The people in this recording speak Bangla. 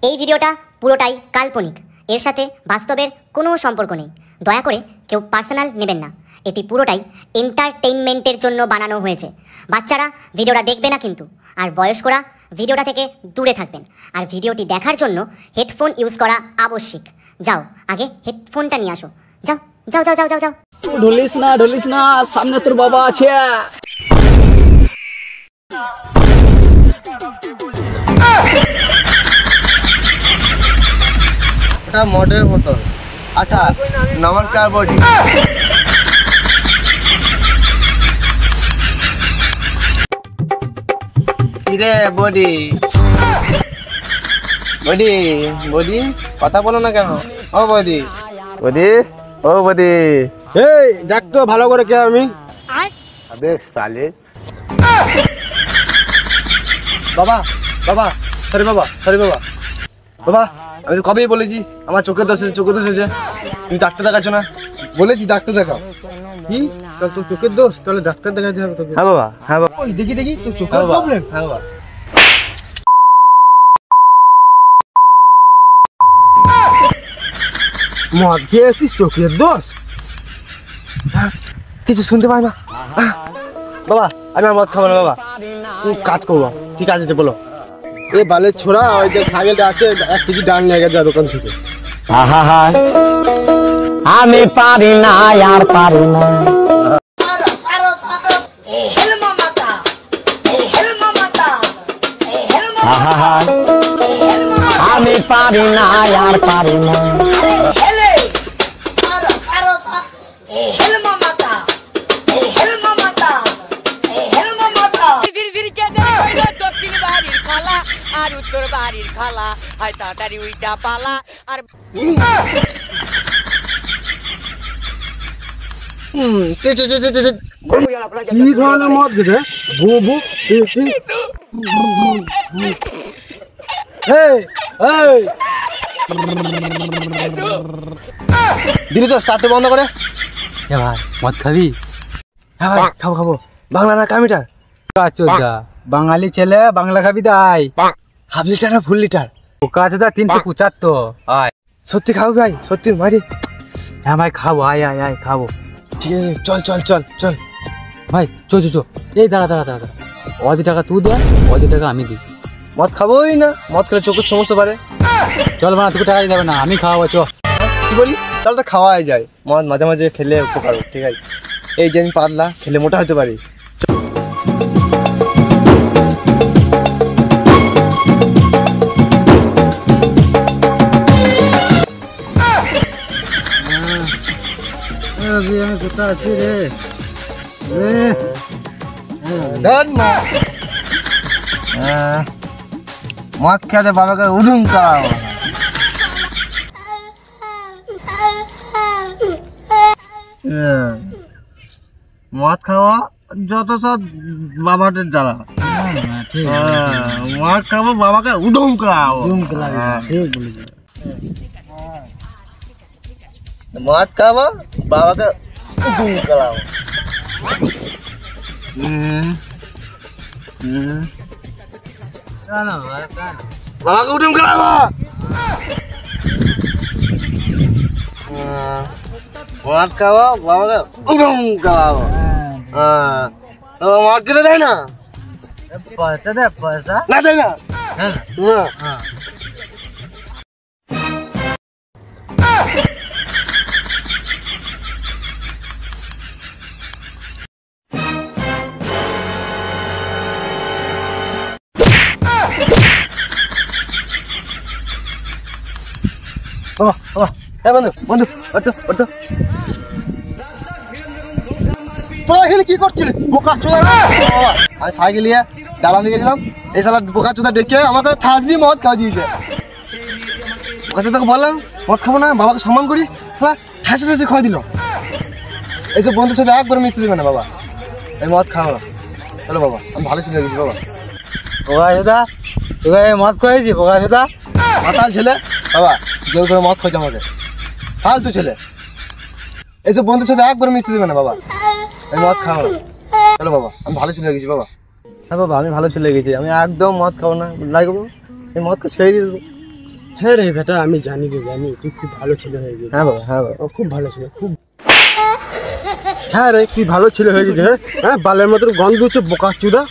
এই ভিডিওটা পুরোটাই কাল্পনিক, এর সাথে বাস্তবের কোনো সম্পর্ক নেই। দয়া করে কেউ পার্সোনাল নেবেন না। এটি পুরোটাই এন্টারটেইনমেন্টের জন্য বানানো হয়েছে। বাচ্চারা ভিডিওটা দেখবে না কিন্তু, আর বয়স্করা ভিডিওটা থেকে দূরে থাকবেন। আর ভিডিওটি দেখার জন্য হেডফোন ইউজ করা আবশ্যিক। যাও, আগে হেডফোনটা নিয়ে আসো। যাও যাও যাও যাও যাও যাও। ঢলিস না, সামনে তোর বাবা আছে। এটা মডেল বোতল, আঠা নমস্কার বডি। কিরে বডি বডি বডি কথা বলো না কেন? ও বডি বডি ও বডি, এই দেখ তো ভালো করে কে আমি। আবে সালে বাবা বাবা সরি বাবা বাবা, আমি তো কবেই বলেছি আমার চোখের দোষ আছে। তুমি ডাক্তার দেখাচ্ছ না? বলেছি ডাক্তার দেখাও। কি তোর চোখের দোষ? তাহলে ডাক্তার দেখাতে হবে তোকে। হ্যাঁ বাবা, হ্যাঁ বাবা। ওই দেখি তোর চোখের প্রবলেম। হ্যাঁ বাবা। মদ খেয়ে আসছিস, চোখের দোষ? কিছু শুনতে পাই না বাবা। আমি আর মদ খাবো না বাবা, কাজ করবো। ঠিক আছে বলো। এ বালের ছোড়া, ওই যে ছাগলটা আছে 1 কেজি ডাল নিয়ে গেছে দোকান থেকে। আমি পারি না, আর পারি না। আমি পারি না, আর পারি না। আর উত্তর বাড়ির খালা হয় তাড়াতাড়ি উইটা পালা। আর কি ধরনের মদ গেছে? দিলি তো স্টার্ট বন্ধ করে। ভাই মদ খাবি? হ্যাঁ ভাই খাবো। বাংলা না কামিটার? বাঙালি ছেলে, বাংলা খাবি তাই? হাফ লিটার না ফুল লিটার? ওকা আছে 375। আয় সত্যি খাবো ভাই, সত্যি মারি। হ্যাঁ ভাই খাবো, আয় খাবো। ঠিক আছে চল ভাই চো। এই দাঁড়া, অধি টাকা তুই দে, অধি টাকা আমি দিই। মদ খাবোই না, মদ খেলে চোখের সমস্যা পারে। চল না, তোকে টাকা দিতে হবে না, আমি খাওয়াবো। চ। কি বলি? তাহলে তো খাওয়াই যায়। মদ মাঝে মাঝে খেলে উপকার। ঠিক আছে, এই যে আমি পাতলা, খেলে মোটা হতে পারি। কোথায় আছি রে? মদ খেতে বাবাকে উঠুন করাবো। মদ খাওয়া যত সব বাবাদের জ্বালা। মদ খাবো, বাবাকে উডুম করাবো। মদ খাবো, বাবাকে উডুম করাবো। বাবাকে উডুম করাবো। মদ খাবো, বাবাকে উডুম করাবো। মদ কিনে দেয় না? পয়সা দে, পয়সা না দেয় না। বন্ধু তোরা এখানে কি করছিলি? বোকা চোদা। আমি সাইকেল নিয়ে ডালাম দিয়ে গেছিলাম, এই শালা বোকা চোদা ডেকে আমাকে ঠাসি মদ খাওয়া দিয়েছে। বোকা চোদাকে বললাম মদ খাবো না, বাবাকে সম্মান করি, ঠাসি খাওয়া দিল। এইসব বন্ধুর সাথে একবার মিশতে দিবে না বাবা। এই মদ খাবো না। চলো বাবা, আমি ভালো ছেলে গেছি বাবা। বোকা চোদা, তোকে মদ খাইছি? বোকা চোদা মাতাল ছেলে বাবা, জোর করে মদ খাইছে আমাকে। ফালতু ছেলে, এইসব বন্ধুর সাথে একবার মিশতে দিবে না বাবা। আমি মদ খাবো না। চলো বাবা, আমি ভালো ছেলে গেছি বাবা। হ্যাঁ বাবা, আমি ভালো ছেলে গেছি, আমি একদম মদ খাবো না। লাগবো এই মদকে ছেড়ে দিয়ে দেবো। হ্যাঁ রে বেটা, আমি জানি তুই খুব ভালো ছেলে হয়ে গেছিস। হ্যাঁ বাবা, হ্যাঁ বাবা। ও খুব ভালো ছিল, খুব। হ্যাঁ রে, তুই ভালো ছেলে হয়ে গেছিস। হ্যাঁ, বালের মতো গন্ধ হচ্ছে, বোকা চুদা।